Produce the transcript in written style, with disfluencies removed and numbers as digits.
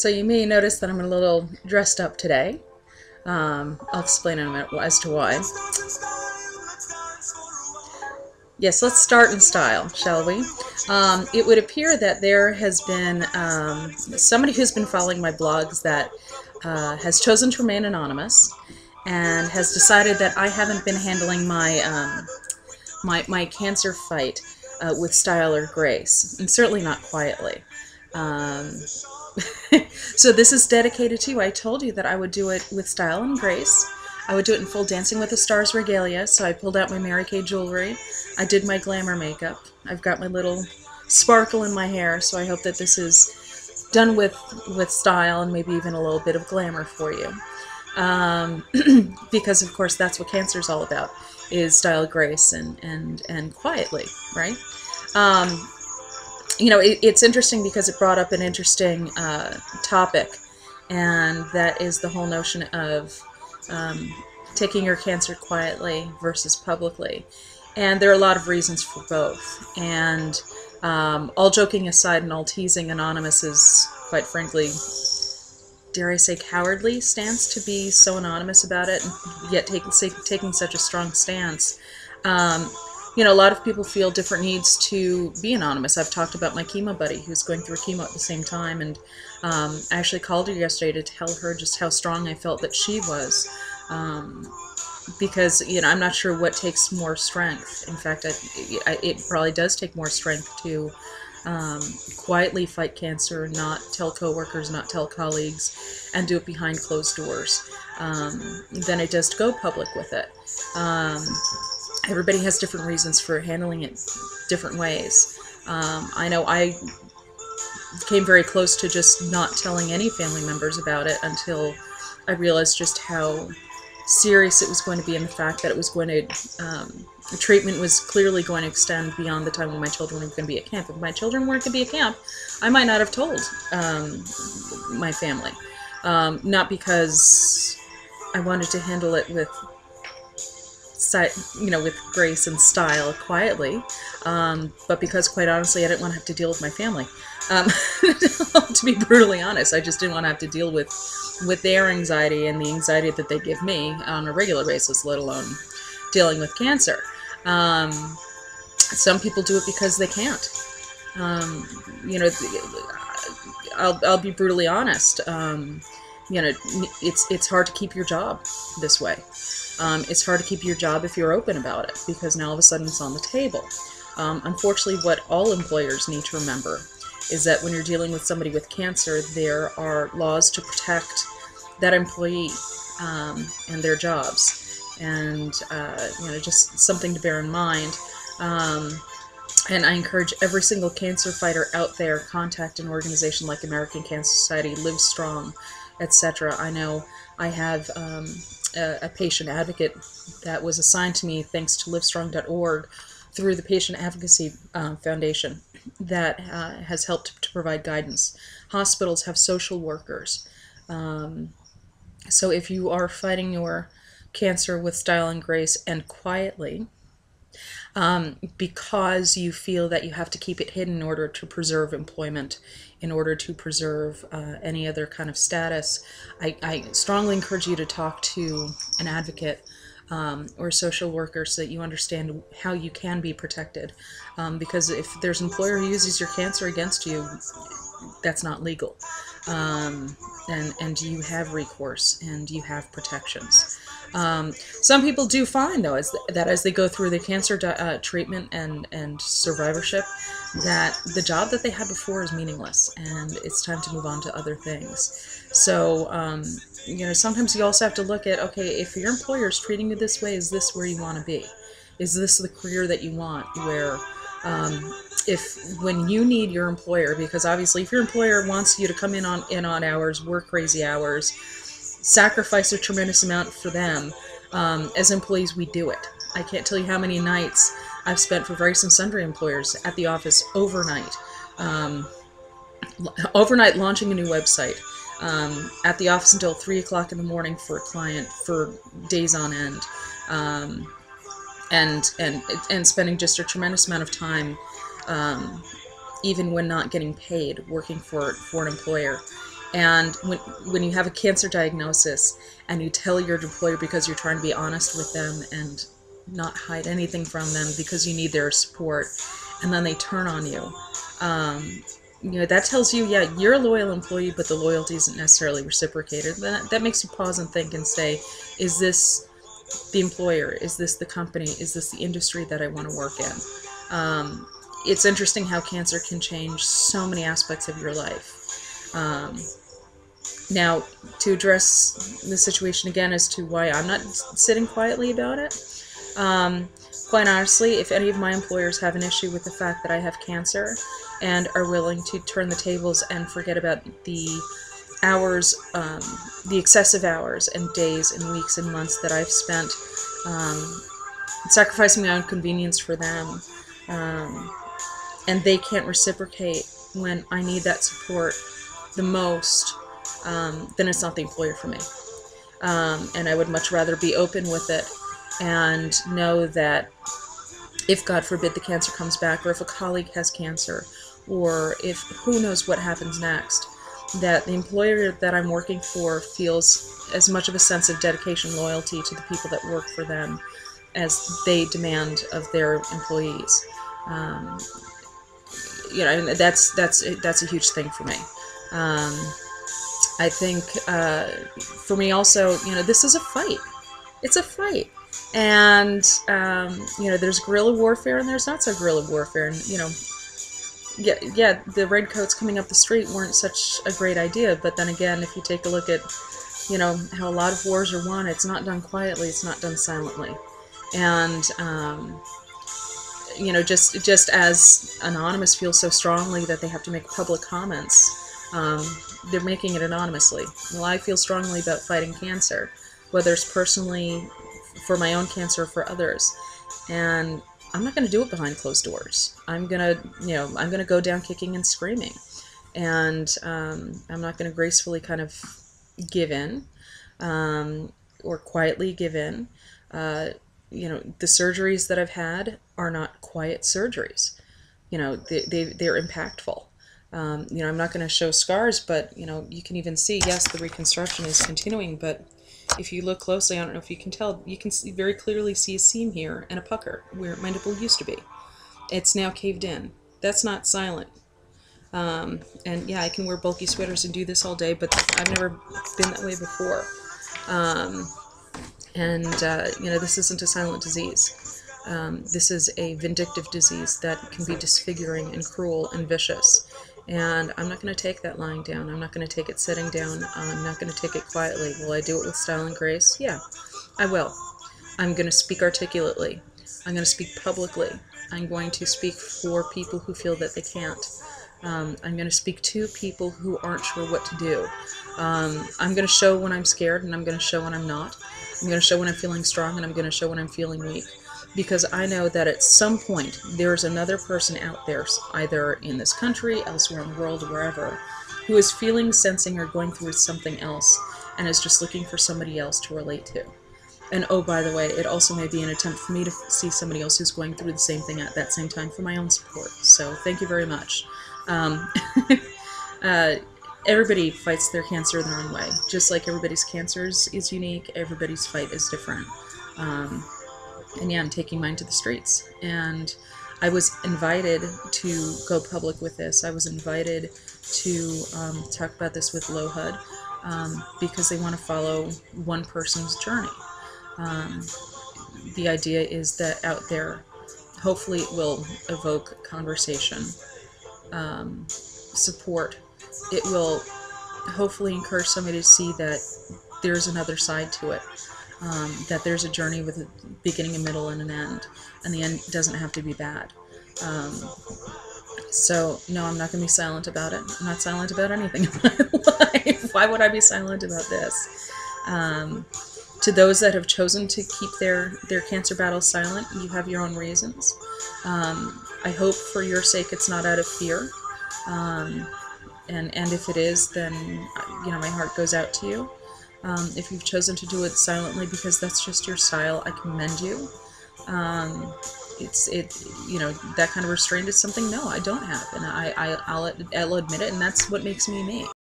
So you may notice that I'm a little dressed up today. I'll explain in a minute as to why. Yes, let's start in style, shall we? It would appear that there has been somebody who's been following my blogs that has chosen to remain anonymous and has decided that I haven't been handling my cancer fight with style or grace, and certainly not quietly. Um, so this is dedicated to you. I told you that I would do it with style and grace. I would do it in full Dancing with the Stars regalia, so I pulled out my Mary Kay jewelry. I did my glamour makeup. I've got my little sparkle in my hair, so I hope that this is done with style and maybe even a little bit of glamour for you. Because, of course, that's what cancer is all about, is style, grace, and quietly, right? You know, it's interesting because it brought up an interesting topic, and that is the whole notion of taking your cancer quietly versus publicly. And there are a lot of reasons for both. And all joking aside and all teasing, Anonymous is, quite frankly, dare I say, cowardly stance to be so anonymous about it, and yet taking such a strong stance. You know, a lot of people feel different needs to be anonymous. I've talked about my chemo buddy who's going through chemo at the same time, and I actually called her yesterday to tell her just how strong I felt that she was. Because, you know, I'm not sure what takes more strength. In fact, it probably does take more strength to quietly fight cancer, not tell coworkers, not tell colleagues, and do it behind closed doors, than it does to go public with it. Everybody has different reasons for handling it different ways. I know I came very close to just not telling any family members about it until I realized just how serious it was going to be, and the fact that it was going to, the treatment was clearly going to extend beyond the time when my children were going to be at camp. If my children weren't going to be at camp, I might not have told my family. Not because I wanted to handle it with, you know, with grace and style quietly, but because, quite honestly, I didn't want to have to deal with my family. To be brutally honest, I just didn't want to have to deal with their anxiety and the anxiety that they give me on a regular basis, let alone dealing with cancer. Some people do it because they can't. You know, I'll be brutally honest. You know, it's hard to keep your job this way. It's hard to keep your job if you're open about it, because now all of a sudden it's on the table. Unfortunately, what all employers need to remember is that when you're dealing with somebody with cancer, there are laws to protect that employee and their jobs. And, you know, just something to bear in mind. And I encourage every single cancer fighter out there, contact an organization like American Cancer Society, Live Strong, etc. I know I have a patient advocate that was assigned to me thanks to livestrong.org through the Patient Advocacy Foundation that has helped to provide guidance. Hospitals have social workers. So if you are fighting your cancer with style and grace and quietly, because you feel that you have to keep it hidden in order to preserve employment, in order to preserve any other kind of status, I strongly encourage you to talk to an advocate or a social worker so that you understand how you can be protected. Because if there's an employer who uses your cancer against you, that's not legal. And you have recourse and you have protections. Some people do find, though, that as they go through the cancer treatment and survivorship, that the job that they had before is meaningless and it's time to move on to other things. So, you know, sometimes you also have to look at, okay, if your employer is treating you this way, is this where you want to be? Is this the career that you want, where when you need your employer, because obviously if your employer wants you to come in on hours, work crazy hours, sacrifice a tremendous amount for them, as employees we do it. I can't tell you how many nights I've spent for various and sundry employers at the office overnight. Overnight launching a new website, at the office until 3 o'clock in the morning for a client for days on end, and spending just a tremendous amount of time, even when not getting paid, working for an employer. And when you have a cancer diagnosis and you tell your employer because you're trying to be honest with them and not hide anything from them because you need their support, and then they turn on you, that tells you, yeah, you're a loyal employee, but the loyalty isn't necessarily reciprocated. That makes you pause and think and say, is this the employer? Is this the company? Is this the industry that I want to work in? It's interesting how cancer can change so many aspects of your life. Now, to address the situation again as to why I'm not sitting quietly about it, quite honestly, if any of my employers have an issue with the fact that I have cancer and are willing to turn the tables and forget about the hours, the excessive hours and days and weeks and months that I've spent sacrificing my own convenience for them, and they can't reciprocate when I need that support the most, then it's not the employer for me. And I would much rather be open with it and know that if, God forbid, the cancer comes back, or if a colleague has cancer, or if who knows what happens next, that the employer that I'm working for feels as much of a sense of dedication, loyalty to the people that work for them as they demand of their employees. That's a huge thing for me. I think for me also, this is a fight. It's a fight. And, there's guerrilla warfare and there's not so guerrilla warfare. And, yeah, the redcoats coming up the street weren't such a great idea. But then again, if you take a look at, how a lot of wars are won, it's not done quietly, it's not done silently. And, just as Anonymous feels so strongly that they have to make public comments, they're making it anonymously. Well, I feel strongly about fighting cancer, whether it's personally for my own cancer or for others. And I'm not going to do it behind closed doors. I'm going to go down kicking and screaming. And I'm not going to gracefully kind of give in, or quietly give in. The surgeries that I've had are not quiet surgeries. They're impactful. I'm not going to show scars, but, you can even see, yes, the reconstruction is continuing, but if you look closely, I don't know if you can tell, you can very clearly see a seam here and a pucker where my nipple used to be. It's now caved in. That's not silent. And yeah, I can wear bulky sweaters and do this all day, but I've never been that way before. This isn't a silent disease. This is a vindictive disease that can be disfiguring and cruel and vicious. And I'm not going to take that lying down. I'm not going to take it sitting down. I'm not going to take it quietly. Will I do it with style and grace? Yeah, I will. I'm going to speak articulately. I'm going to speak publicly. I'm going to speak for people who feel that they can't. I'm going to speak to people who aren't sure what to do. I'm going to show when I'm scared, and I'm going to show when I'm not. I'm going to show when I'm feeling strong, and I'm going to show when I'm feeling weak. Because I know that at some point there's another person out there, either in this country, elsewhere in the world, wherever, who is feeling, sensing, or going through something else and is just looking for somebody else to relate to. And oh, by the way, it also may be an attempt for me to see somebody else who's going through the same thing at that same time for my own support. So thank you very much. Everybody fights their cancer in their own way. Just like everybody's cancer is unique, everybody's fight is different. And yeah, I'm taking mine to the streets. And I was invited to go public with this. I was invited to talk about this with LOHUD because they want to follow one person's journey. The idea is that out there, hopefully it will evoke conversation, support. It will hopefully encourage somebody to see that there's another side to it. That there's a journey with a beginning, a middle, and an end, and the end doesn't have to be bad. So, no, I'm not going to be silent about it. I'm not silent about anything in my life. Why would I be silent about this? To those that have chosen to keep their cancer battle silent, you have your own reasons. I hope for your sake it's not out of fear. And if it is, then, my heart goes out to you. If you've chosen to do it silently because that's just your style, I commend you. That kind of restraint is something, no, I don't have, and I'll admit it, and that's what makes me me.